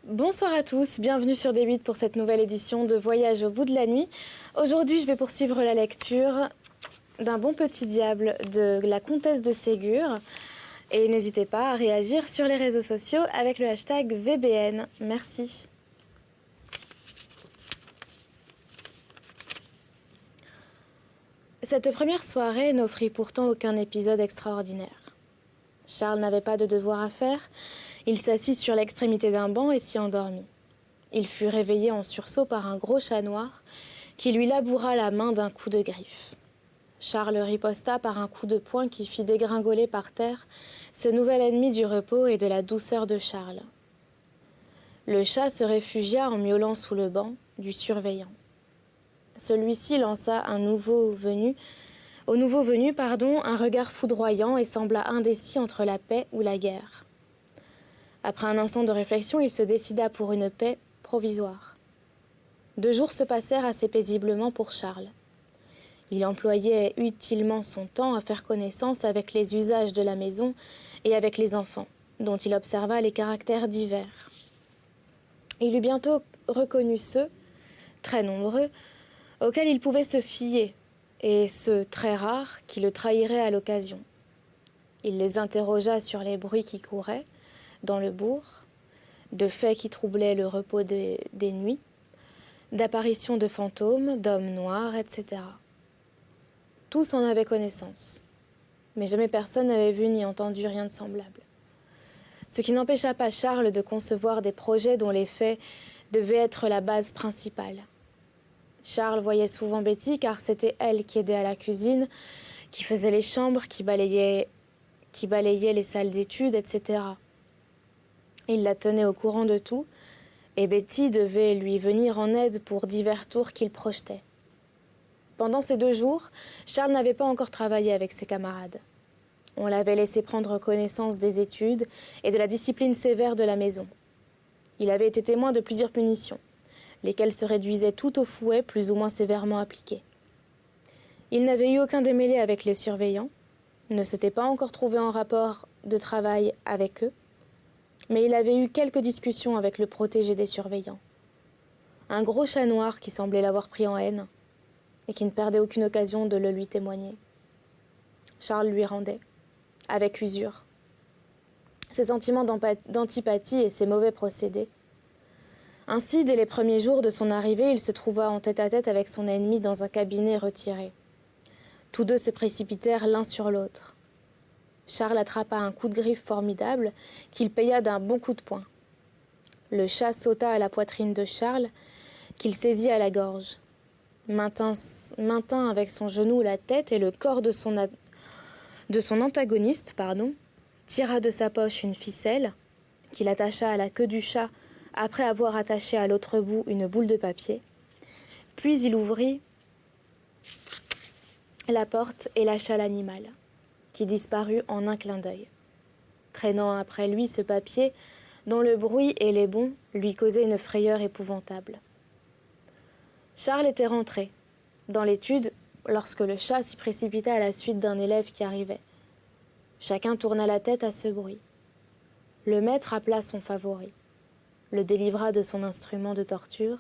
Bonsoir à tous, bienvenue sur D8 pour cette nouvelle édition de Voyage au bout de la nuit. Aujourd'hui, je vais poursuivre la lecture d'un bon petit diable de la comtesse de Ségur. Et n'hésitez pas à réagir sur les réseaux sociaux avec le hashtag VBN. Merci. Cette première soirée n'offrit pourtant aucun épisode extraordinaire. Charles n'avait pas de devoir à faire. Il s'assit sur l'extrémité d'un banc et s'y endormit. Il fut réveillé en sursaut par un gros chat noir qui lui laboura la main d'un coup de griffe. Charles riposta par un coup de poing qui fit dégringoler par terre ce nouvel ennemi du repos et de la douceur de Charles. Le chat se réfugia en miaulant sous le banc du surveillant. Celui-ci lança au nouveau venu, un regard foudroyant et sembla indécis entre la paix ou la guerre. Après un instant de réflexion, il se décida pour une paix provisoire. 2 jours se passèrent assez paisiblement pour Charles. Il employait utilement son temps à faire connaissance avec les usages de la maison et avec les enfants, dont il observa les caractères divers. Il eut bientôt reconnu ceux, très nombreux, auxquels il pouvait se fier, et ceux très rares qui le trahiraient à l'occasion. Il les interrogea sur les bruits qui couraient dans le bourg, de faits qui troublaient le repos des nuits, d'apparitions de fantômes, d'hommes noirs, etc. Tous en avaient connaissance, mais jamais personne n'avait vu ni entendu rien de semblable. Ce qui n'empêcha pas Charles de concevoir des projets dont les faits devaient être la base principale. Charles voyait souvent Betty car c'était elle qui aidait à la cuisine, qui faisait les chambres, qui balayait les salles d'études, etc. Il la tenait au courant de tout, et Betty devait lui venir en aide pour divers tours qu'il projetait. Pendant ces 2 jours, Charles n'avait pas encore travaillé avec ses camarades. On l'avait laissé prendre connaissance des études et de la discipline sévère de la maison. Il avait été témoin de plusieurs punitions, lesquelles se réduisaient tout au fouet plus ou moins sévèrement appliquées. Il n'avait eu aucun démêlé avec les surveillants, ne s'était pas encore trouvé en rapport de travail avec eux, mais il avait eu quelques discussions avec le protégé des surveillants. Un gros chat noir qui semblait l'avoir pris en haine et qui ne perdait aucune occasion de le lui témoigner. Charles lui rendait, avec usure, ses sentiments d'antipathie et ses mauvais procédés. Ainsi, dès les premiers jours de son arrivée, il se trouva en tête-à-tête avec son ennemi dans un cabinet retiré. Tous deux se précipitèrent l'un sur l'autre. Charles attrapa un coup de griffe formidable qu'il paya d'un bon coup de poing. Le chat sauta à la poitrine de Charles, qu'il saisit à la gorge. Maintint avec son genou la tête et le corps de son antagoniste, tira de sa poche une ficelle qu'il attacha à la queue du chat après avoir attaché à l'autre bout une boule de papier. Puis il ouvrit la porte et lâcha l'animal, qui disparut en un clin d'œil, traînant après lui ce papier dont le bruit et les bonds lui causaient une frayeur épouvantable. Charles était rentré dans l'étude lorsque le chat s'y précipita à la suite d'un élève qui arrivait. Chacun tourna la tête à ce bruit. Le maître appela son favori, le délivra de son instrument de torture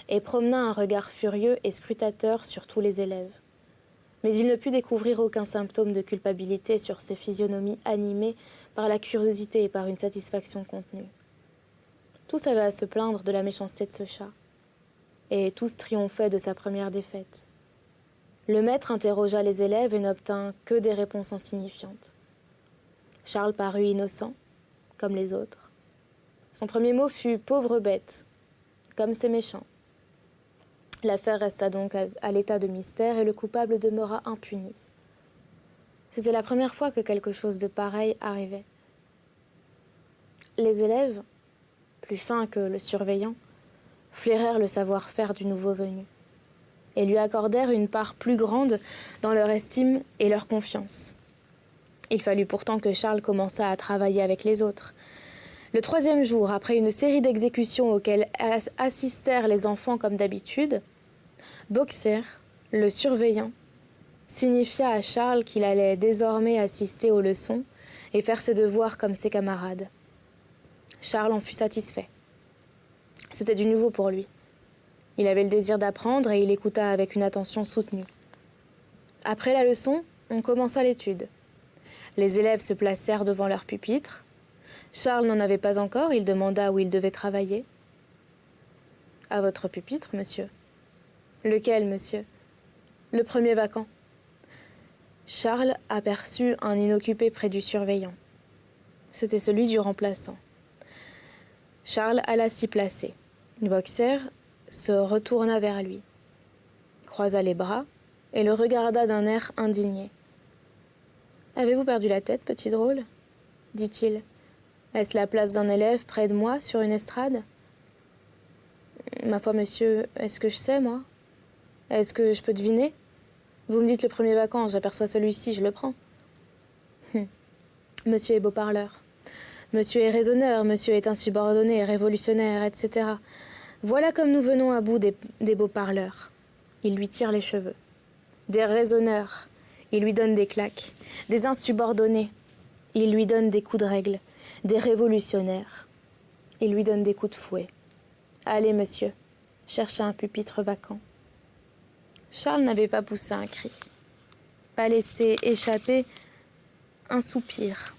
et promena un regard furieux et scrutateur sur tous les élèves. Mais il ne put découvrir aucun symptôme de culpabilité sur ces physionomies animées par la curiosité et par une satisfaction contenue. Tous avaient à se plaindre de la méchanceté de ce chat, et tous triomphaient de sa première défaite. Le maître interrogea les élèves et n'obtint que des réponses insignifiantes. Charles parut innocent, comme les autres. Son premier mot fut « pauvre bête », comme c'est méchant. L'affaire resta donc à l'état de mystère et le coupable demeura impuni. C'était la première fois que quelque chose de pareil arrivait. Les élèves, plus fins que le surveillant, flairèrent le savoir-faire du nouveau venu et lui accordèrent une part plus grande dans leur estime et leur confiance. Il fallut pourtant que Charles commençât à travailler avec les autres. Le 3e jour, après une série d'exécutions auxquelles assistèrent les enfants comme d'habitude, Boxer, le surveillant, signifia à Charles qu'il allait désormais assister aux leçons et faire ses devoirs comme ses camarades. Charles en fut satisfait. C'était du nouveau pour lui. Il avait le désir d'apprendre et il écouta avec une attention soutenue. Après la leçon, on commença l'étude. Les élèves se placèrent devant leur pupitre. Charles n'en avait pas encore, il demanda où il devait travailler. « À votre pupitre, monsieur. »« Lequel, monsieur ?»« Le premier vacant. » Charles aperçut un inoccupé près du surveillant. C'était celui du remplaçant. Charles alla s'y placer. Boxer se retourna vers lui, croisa les bras et le regarda d'un air indigné. « Avez-vous perdu la tête, petit drôle ?» dit-il. « Est-ce la place d'un élève près de moi sur une estrade ?»« Ma foi, monsieur, est-ce que je sais, moi ? Est-ce que je peux deviner ? Vous me dites le premier vacant, j'aperçois celui-ci, je le prends. » Monsieur est beau parleur. Monsieur est raisonneur, monsieur est insubordonné, révolutionnaire, etc. Voilà comme nous venons à bout des beaux parleurs. Il lui tire les cheveux. Des raisonneurs, il lui donne des claques. Des insubordonnés, il lui donne des coups de règle. Des révolutionnaires, il lui donne des coups de fouet. Allez, monsieur, cherchez un pupitre vacant. Charles n'avait pas poussé un cri, pas laissé échapper un soupir.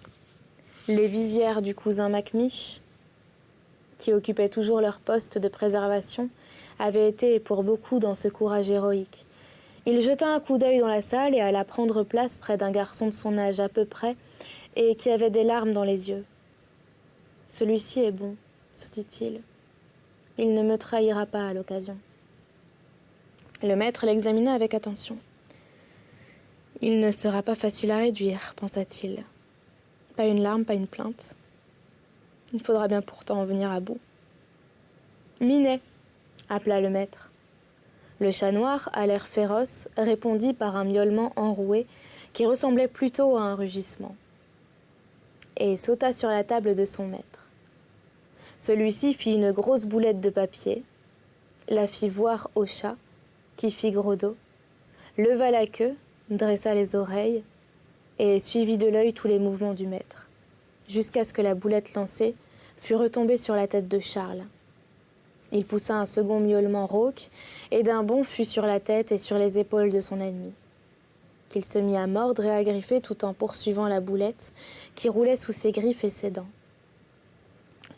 Les visières du cousin Macmiche, qui occupaient toujours leur poste de préservation, avaient été pour beaucoup dans ce courage héroïque. Il jeta un coup d'œil dans la salle et alla prendre place près d'un garçon de son âge à peu près et qui avait des larmes dans les yeux. « Celui-ci est bon, » se dit-il. « Il ne me trahira pas à l'occasion. » Le maître l'examina avec attention. « Il ne sera pas facile à réduire, pensa-t-il. Pas une larme, pas une plainte. Il faudra bien pourtant en venir à bout. »« Minet !» appela le maître. Le chat noir, à l'air féroce, répondit par un miaulement enroué qui ressemblait plutôt à un rugissement, et sauta sur la table de son maître. Celui-ci fit une grosse boulette de papier, la fit voir au chat, qui fit gros dos, leva la queue, dressa les oreilles, et suivit de l'œil tous les mouvements du maître, jusqu'à ce que la boulette lancée fût retombée sur la tête de Charles. Il poussa un second miaulement rauque, et d'un bond fut sur la tête et sur les épaules de son ennemi, qu'il se mit à mordre et à griffer tout en poursuivant la boulette qui roulait sous ses griffes et ses dents.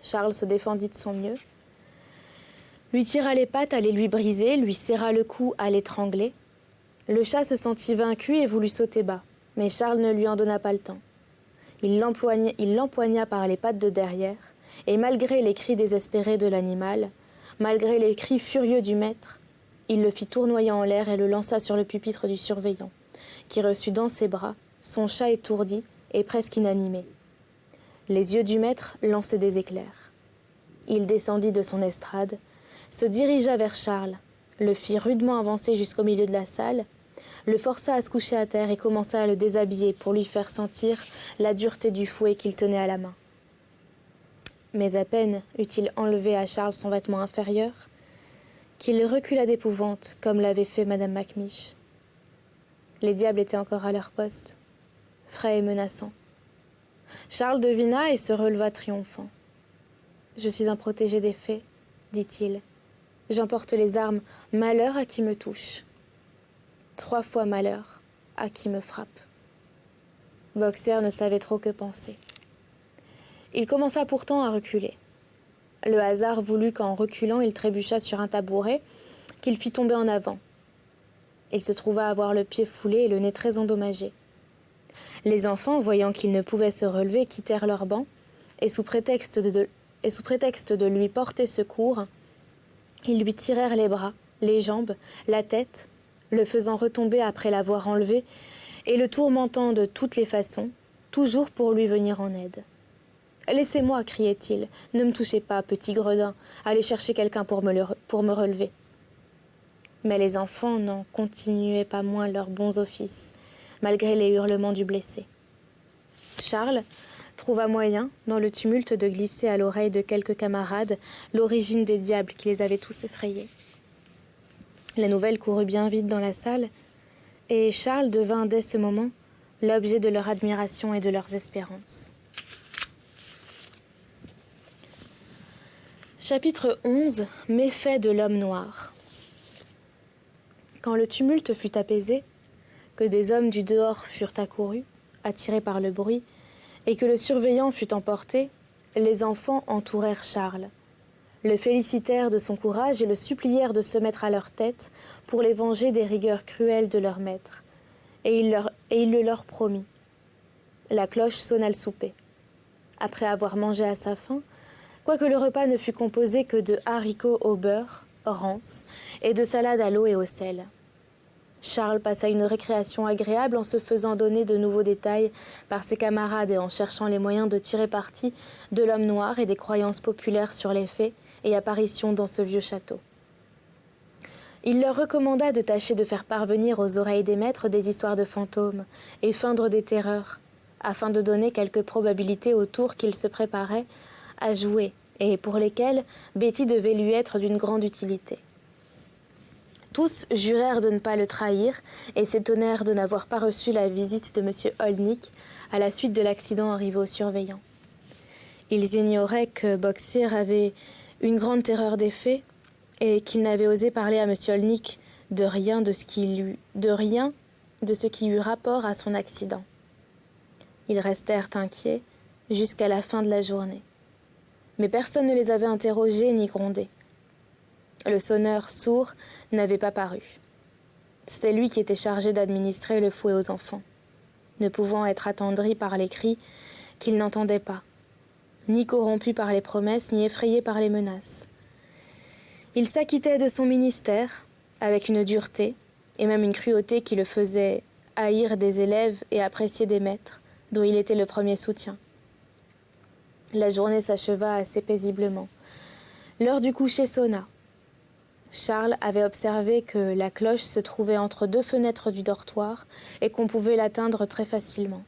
Charles se défendit de son mieux, lui tira les pattes à les lui briser, lui serra le cou à l'étrangler. Le chat se sentit vaincu et voulut sauter bas, mais Charles ne lui en donna pas le temps. Il l'empoigna par les pattes de derrière, et malgré les cris désespérés de l'animal, malgré les cris furieux du maître, il le fit tournoyer en l'air et le lança sur le pupitre du surveillant, qui reçut dans ses bras son chat étourdi et presque inanimé. Les yeux du maître lançaient des éclairs. Il descendit de son estrade, se dirigea vers Charles, le fit rudement avancer jusqu'au milieu de la salle, le força à se coucher à terre et commença à le déshabiller pour lui faire sentir la dureté du fouet qu'il tenait à la main. Mais à peine eut-il enlevé à Charles son vêtement inférieur, qu'il recula d'épouvante, comme l'avait fait madame Macmiche. Les diables étaient encore à leur poste, frais et menaçants. Charles devina et se releva triomphant. « Je suis un protégé des fées, » dit-il. « J'emporte les armes, malheur à qui me touche. 3 fois malheur à qui me frappe. » Boxer ne savait trop que penser. Il commença pourtant à reculer. Le hasard voulut qu'en reculant, il trébucha sur un tabouret qu'il fit tomber en avant. Il se trouva avoir le pied foulé et le nez très endommagé. Les enfants, voyant qu'il ne pouvait se relever, quittèrent leur banc, et sous prétexte de lui porter secours, ils lui tirèrent les bras, les jambes, la tête, le faisant retomber après l'avoir enlevé, et le tourmentant de toutes les façons, toujours pour lui venir en aide. « Laissez-moi, criait-il, ne me touchez pas, petit gredin, allez chercher quelqu'un pour me relever. » Mais les enfants n'en continuaient pas moins leurs bons offices, malgré les hurlements du blessé. Charles trouva moyen, dans le tumulte, de glisser à l'oreille de quelques camarades l'origine des diables qui les avaient tous effrayés. La nouvelle courut bien vite dans la salle, et Charles devint dès ce moment l'objet de leur admiration et de leurs espérances. Chapitre 11. Méfaits de l'homme noir. Quand le tumulte fut apaisé, que des hommes du dehors furent accourus, attirés par le bruit, et que le surveillant fut emporté, les enfants entourèrent Charles, le félicitèrent de son courage et le supplièrent de se mettre à leur tête pour les venger des rigueurs cruelles de leur maître. Et il le leur promit. La cloche sonna le souper. Après avoir mangé à sa faim, quoique le repas ne fût composé que de haricots au beurre, rances, et de salade à l'eau et au sel. Charles passa une récréation agréable en se faisant donner de nouveaux détails par ses camarades et en cherchant les moyens de tirer parti de l'homme noir et des croyances populaires sur les faits et apparitions dans ce vieux château. Il leur recommanda de tâcher de faire parvenir aux oreilles des maîtres des histoires de fantômes et feindre des terreurs, afin de donner quelques probabilités aux tours qu'ils se préparaient à jouer et pour lesquels Betty devait lui être d'une grande utilité. Tous jurèrent de ne pas le trahir et s'étonnèrent de n'avoir pas reçu la visite de M. Holnick à la suite de l'accident arrivé aux surveillants. Ils ignoraient que Boxer avait une grande terreur des faits et qu'il n'avait osé parler à M. Holnick de rien de ce qui eut rapport à son accident. Ils restèrent inquiets jusqu'à la fin de la journée. Mais personne ne les avait interrogés ni grondés. Le sonneur sourd n'avait pas paru. C'était lui qui était chargé d'administrer le fouet aux enfants, ne pouvant être attendri par les cris qu'il n'entendait pas, ni corrompu par les promesses, ni effrayé par les menaces. Il s'acquittait de son ministère avec une dureté et même une cruauté qui le faisait haïr des élèves et apprécier des maîtres, dont il était le premier soutien. La journée s'acheva assez paisiblement. L'heure du coucher sonna. Charles avait observé que la cloche se trouvait entre deux fenêtres du dortoir et qu'on pouvait l'atteindre très facilement.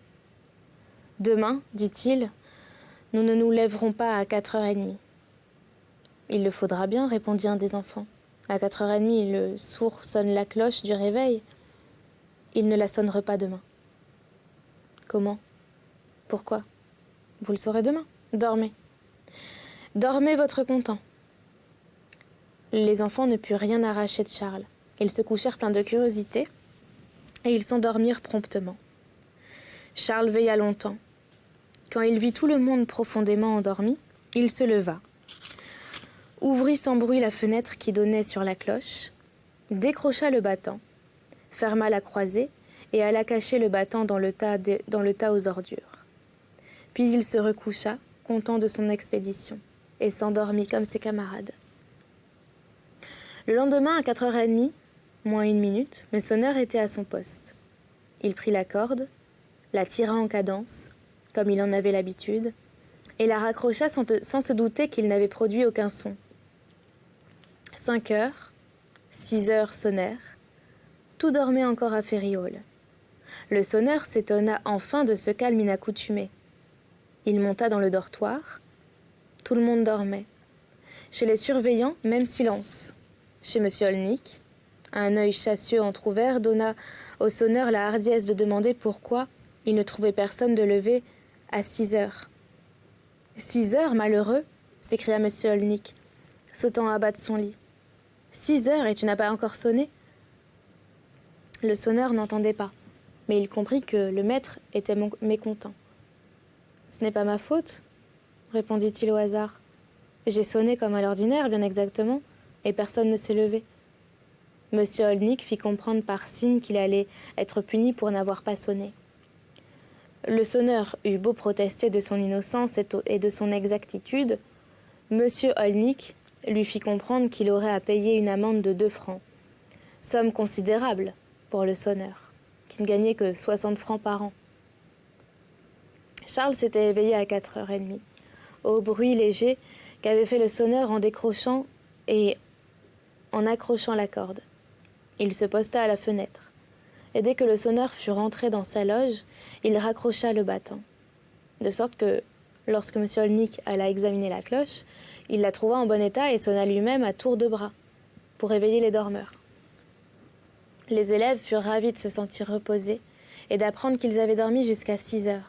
« Demain, dit-il, nous ne nous lèverons pas à 4h30. »« Il le faudra bien, répondit un des enfants. À 4h30, le sourd sonne la cloche du réveil. Il ne la sonnerait pas demain. »« Comment ? Pourquoi ? Vous le saurez demain. Dormez. Dormez votre content. » Les enfants ne purent rien arracher de Charles. Ils se couchèrent pleins de curiosité et ils s'endormirent promptement. Charles veilla longtemps. Quand il vit tout le monde profondément endormi, il se leva, ouvrit sans bruit la fenêtre qui donnait sur la cloche, décrocha le battant, ferma la croisée et alla cacher le battant dans le tas aux ordures. Puis il se recoucha, content de son expédition, et s'endormit comme ses camarades. Le lendemain, à 4h30, moins 1 minute, le sonneur était à son poste. Il prit la corde, la tira en cadence, comme il en avait l'habitude, et la raccrocha sans se douter qu'il n'avait produit aucun son. 5h, 6h sonnèrent. Tout dormait encore à Ferriol. Le sonneur s'étonna enfin de ce calme inaccoutumé. Il monta dans le dortoir. Tout le monde dormait. Chez les surveillants, même silence. Chez M. Holnick, un œil chassieux entr'ouvert donna au sonneur la hardiesse de demander pourquoi il ne trouvait personne de lever à 6h. 6h, malheureux, s'écria M. Holnick, sautant à bas de son lit. 6h et tu n'as pas encore sonné ? Le sonneur n'entendait pas, mais il comprit que le maître était mécontent. « Ce n'est pas ma faute, répondit-il au hasard. J'ai sonné comme à l'ordinaire, bien exactement, et personne ne s'est levé. » M. Holnick fit comprendre par signe qu'il allait être puni pour n'avoir pas sonné. Le sonneur eut beau protester de son innocence et de son exactitude, M. Holnick lui fit comprendre qu'il aurait à payer une amende de 2 francs, somme considérable pour le sonneur, qui ne gagnait que 60 francs par an. Charles s'était éveillé à 4h30, au bruit léger qu'avait fait le sonneur en décrochant et en accrochant la corde. Il se posta à la fenêtre, et dès que le sonneur fut rentré dans sa loge, il raccrocha le battant. De sorte que, lorsque M. Holnick alla examiner la cloche, il la trouva en bon état et sonna lui-même à tour de bras, pour réveiller les dormeurs. Les élèves furent ravis de se sentir reposés et d'apprendre qu'ils avaient dormi jusqu'à 6h.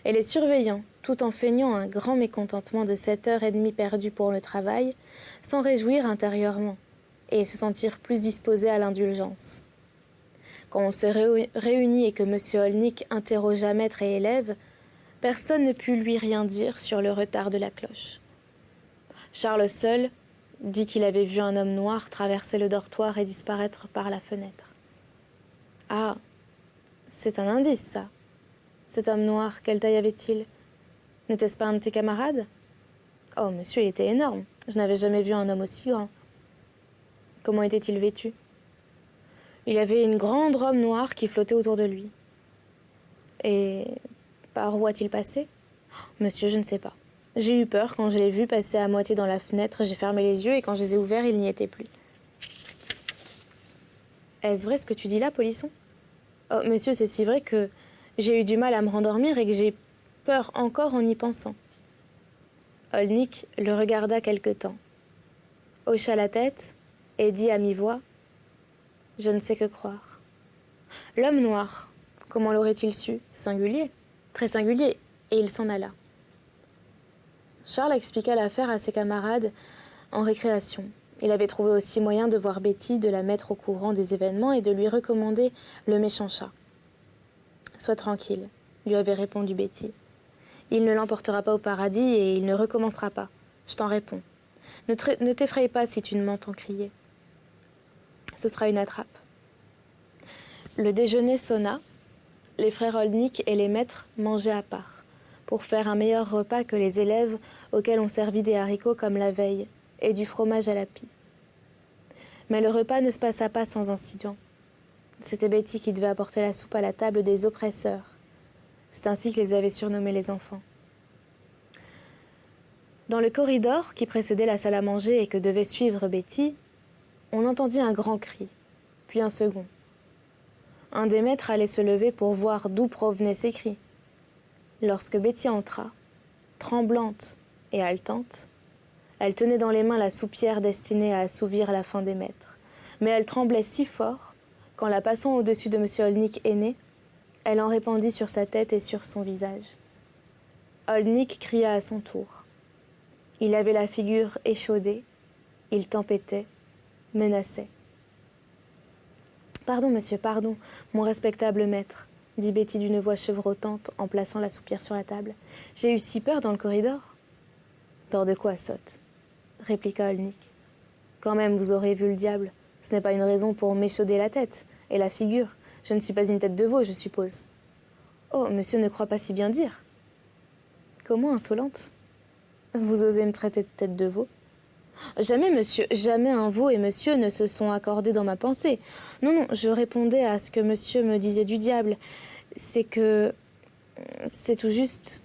Et les surveillants, tout en feignant un grand mécontentement de 7 heures et demie perdues pour le travail, s'en réjouirent intérieurement et se sentirent plus disposés à l'indulgence. Quand on se réunit et que M. Olnick interrogea maître et élève, personne ne put lui rien dire sur le retard de la cloche. Charles seul dit qu'il avait vu un homme noir traverser le dortoir et disparaître par la fenêtre. Ah, c'est un indice, ça. Cet homme noir, quelle taille avait-il? N'était-ce pas un de tes camarades? Oh, monsieur, il était énorme. Je n'avais jamais vu un homme aussi grand. Comment était-il vêtu? Il avait une grande robe noire qui flottait autour de lui. Et par où a-t-il passé? Monsieur, je ne sais pas. J'ai eu peur quand je l'ai vu passer à moitié dans la fenêtre. J'ai fermé les yeux et quand je les ai ouverts, il n'y était plus. Est-ce vrai ce que tu dis là, Polisson? Oh, monsieur, c'est si vrai que j'ai eu du mal à me rendormir et que j'ai peur encore en y pensant. Olnick le regarda quelque temps, hocha la tête et dit à mi-voix: « Je ne sais que croire. » L'homme noir, comment l'aurait-il su? Singulier, très singulier, et il s'en alla. Charles expliqua l'affaire à ses camarades en récréation. Il avait trouvé aussi moyen de voir Betty, de la mettre au courant des événements et de lui recommander le méchant chat. « Sois tranquille, » lui avait répondu Betty. « Il ne l'emportera pas au paradis et il ne recommencera pas. Je t'en réponds. Ne t'effraie pas si tu ne m'entends crier. Ce sera une attrape. » Le déjeuner sonna. Les frères Olnick et les maîtres mangeaient à part, pour faire un meilleur repas que les élèves auxquels on servit des haricots comme la veille et du fromage à la pie. Mais le repas ne se passa pas sans incident. C'était Betty qui devait apporter la soupe à la table des oppresseurs. C'est ainsi que les avaient surnommés les enfants. Dans le corridor qui précédait la salle à manger et que devait suivre Betty, on entendit un grand cri, puis un second. Un des maîtres allait se lever pour voir d'où provenaient ces cris. Lorsque Betty entra, tremblante et haletante, elle tenait dans les mains la soupière destinée à assouvir la faim des maîtres. Mais elle tremblait si fort qu'en la passant au-dessus de M. Olnick aîné, elle en répandit sur sa tête et sur son visage. Olnick cria à son tour. Il avait la figure échaudée, il tempêtait, menaçait. « Pardon, monsieur, pardon, mon respectable maître, » dit Betty d'une voix chevrotante en plaçant la soupière sur la table. « J'ai eu si peur dans le corridor. »« Peur de quoi, sotte ?» répliqua Olnick. « Quand même, vous aurez vu le diable. Ce n'est pas une raison pour m'échauder la tête et la figure. Je ne suis pas une tête de veau, je suppose. »« Oh, monsieur ne croit pas si bien dire. »« Comment insolente? Vous osez me traiter de tête de veau? » « Jamais, monsieur, jamais un veau et monsieur ne se sont accordés dans ma pensée. Non, non, je répondais à ce que monsieur me disait du diable. C'est que... c'est tout juste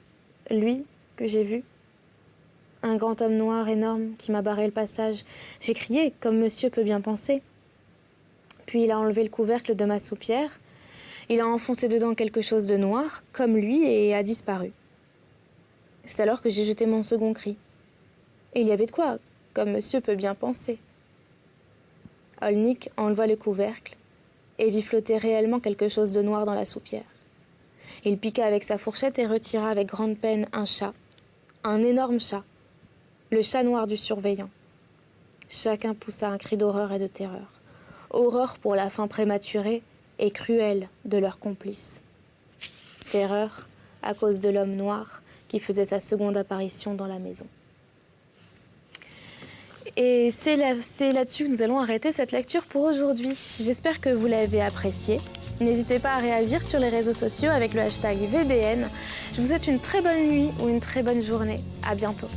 lui que j'ai vu. Un grand homme noir énorme qui m'a barré le passage. J'ai crié, comme monsieur peut bien penser. Puis il a enlevé le couvercle de ma soupière. Il a enfoncé dedans quelque chose de noir, comme lui, et a disparu. C'est alors que j'ai jeté mon second cri. Et il y avait de quoi, comme monsieur peut bien penser. Olnick enleva le couvercle et vit flotter réellement quelque chose de noir dans la soupière. Il piqua avec sa fourchette et retira avec grande peine un chat, un énorme chat, le chat noir du surveillant. Chacun poussa un cri d'horreur et de terreur. Horreur pour la fin prématurée et cruelle de leur complice. Terreur à cause de l'homme noir qui faisait sa seconde apparition dans la maison. Et c'est là-dessus que nous allons arrêter cette lecture pour aujourd'hui. J'espère que vous l'avez appréciée. N'hésitez pas à réagir sur les réseaux sociaux avec le hashtag VBN. Je vous souhaite une très bonne nuit ou une très bonne journée. À bientôt.